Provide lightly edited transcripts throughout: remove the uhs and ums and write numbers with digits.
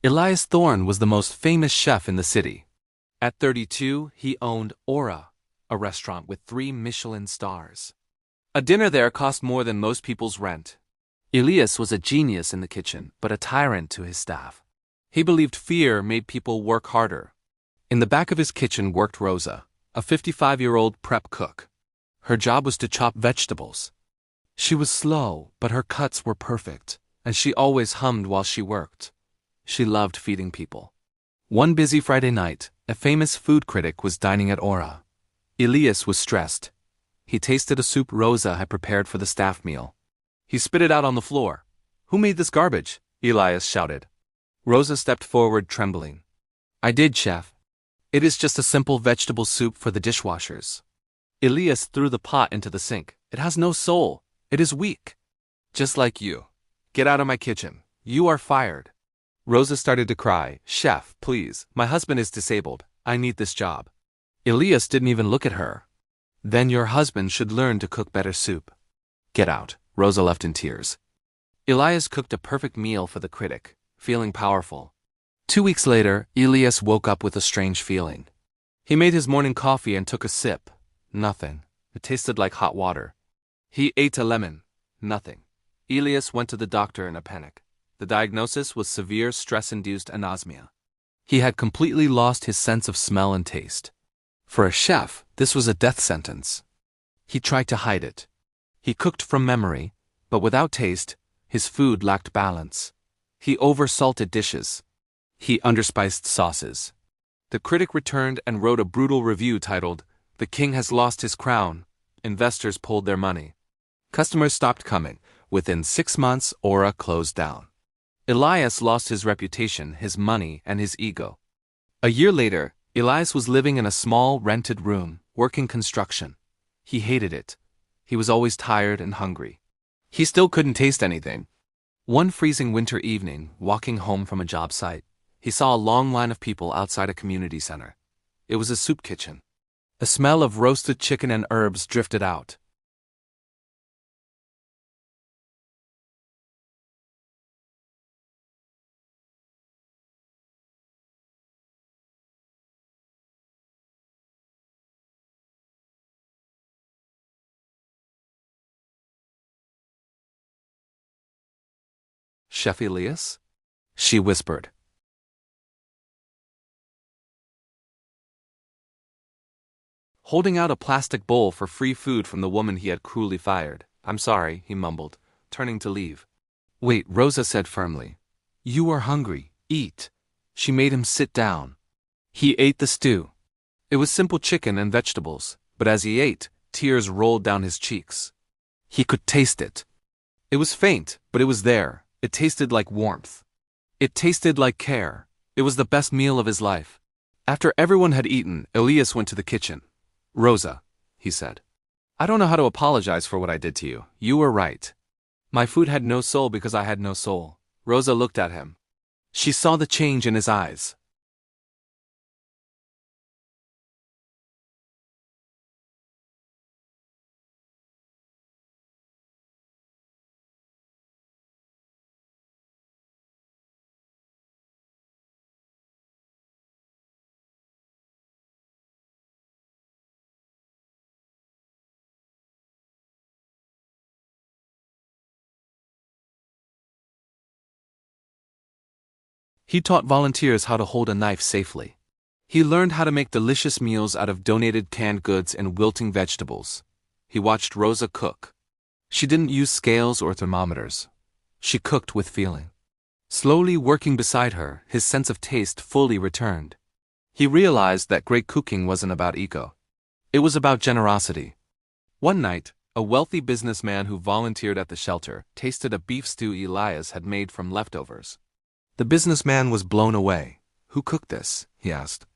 Elias Thorne was the most famous chef in the city. At 32, he owned Aura, a restaurant with 3 Michelin stars. A dinner there cost more than most people's rent. Elias was a genius in the kitchen, but a tyrant to his staff. He believed fear made people work harder. In the back of his kitchen worked Rosa, a 55-year-old prep cook. Her job was to chop vegetables. She was slow, but her cuts were perfect, and she always hummed while she worked. She loved feeding people. One busy Friday night, a famous food critic was dining at Aura. Elias was stressed. He tasted a soup Rosa had prepared for the staff meal. He spit it out on the floor. "Who made this garbage?" Elias shouted. Rosa stepped forward trembling. "I did, chef. It is just a simple vegetable soup for the dishwashers." Elias threw the pot into the sink. "It has no soul. It is weak. Just like you. Get out of my kitchen. You are fired." Rosa started to cry. "Chef, please. My husband is disabled. I need this job." Elias didn't even look at her. "Then your husband should learn to cook better soup." "Get out." Rosa left in tears. Elias cooked a perfect meal for the critic, feeling powerful. 2 weeks later, Elias woke up with a strange feeling. He made his morning coffee and took a sip. Nothing. It tasted like hot water. He ate a lemon. Nothing. Elias went to the doctor in a panic. The diagnosis was severe stress-induced anosmia. He had completely lost his sense of smell and taste. For a chef, this was a death sentence. He tried to hide it. He cooked from memory, but without taste, his food lacked balance. He oversalted dishes. He underspiced sauces. The critic returned and wrote a brutal review titled, "The King has lost his crown." Investors pulled their money. Customers stopped coming. Within 6 months, Aura closed down. Elias lost his reputation, his money, and his ego. A year later, Elias was living in a small, rented room, working construction. He hated it. He was always tired and hungry. He still couldn't taste anything. One freezing winter evening, walking home from a job site, he saw a long line of people outside a community center. It was a soup kitchen. A smell of roasted chicken and herbs drifted out. "Chef Elias?" she whispered. Holding out a plastic bowl for free food from the woman he had cruelly fired. "I'm sorry," he mumbled, turning to leave. "Wait," Rosa said firmly. "You are hungry. Eat." She made him sit down. He ate the stew. It was simple chicken and vegetables, but as he ate, tears rolled down his cheeks. He could taste it. It was faint, but it was there. It tasted like warmth. It tasted like care. It was the best meal of his life. After everyone had eaten, Elias went to the kitchen. "Rosa," he said, "I don't know how to apologize for what I did to you. You were right. My food had no soul because I had no soul." Rosa looked at him. She saw the change in his eyes. He taught volunteers how to hold a knife safely. He learned how to make delicious meals out of donated canned goods and wilting vegetables. He watched Rosa cook. She didn't use scales or thermometers. She cooked with feeling. Slowly working beside her, his sense of taste fully returned. He realized that great cooking wasn't about ego. It was about generosity. One night, a wealthy businessman who volunteered at the shelter tasted a beef stew Elias had made from leftovers. The businessman was blown away. "Who cooked this?" he asked.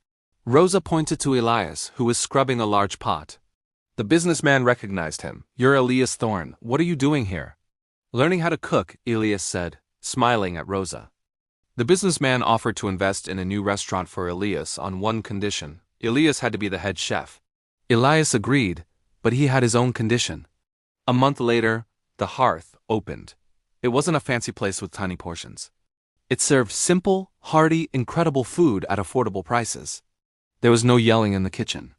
Rosa pointed to Elias, who was scrubbing a large pot. The businessman recognized him. "You're Elias Thorne. What are you doing here?" "Learning how to cook," Elias said, smiling at Rosa. The businessman offered to invest in a new restaurant for Elias on one condition. Elias had to be the head chef. Elias agreed, but he had his own condition. A month later, the hearth opened. It wasn't a fancy place with tiny portions. It served simple, hearty, incredible food at affordable prices. There was no yelling in the kitchen.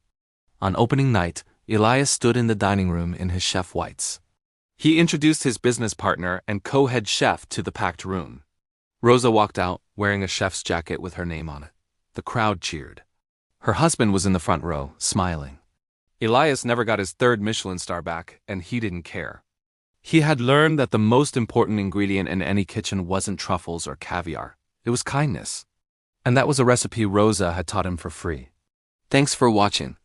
On opening night, Elias stood in the dining room in his chef whites. He introduced his business partner and co-head chef to the packed room. Rosa walked out, wearing a chef's jacket with her name on it. The crowd cheered. Her husband was in the front row, smiling. Elias never got his third Michelin star back, and he didn't care. He had learned that the most important ingredient in any kitchen wasn't truffles or caviar. It was kindness. And that was a recipe Rosa had taught him for free. Thanks for watching.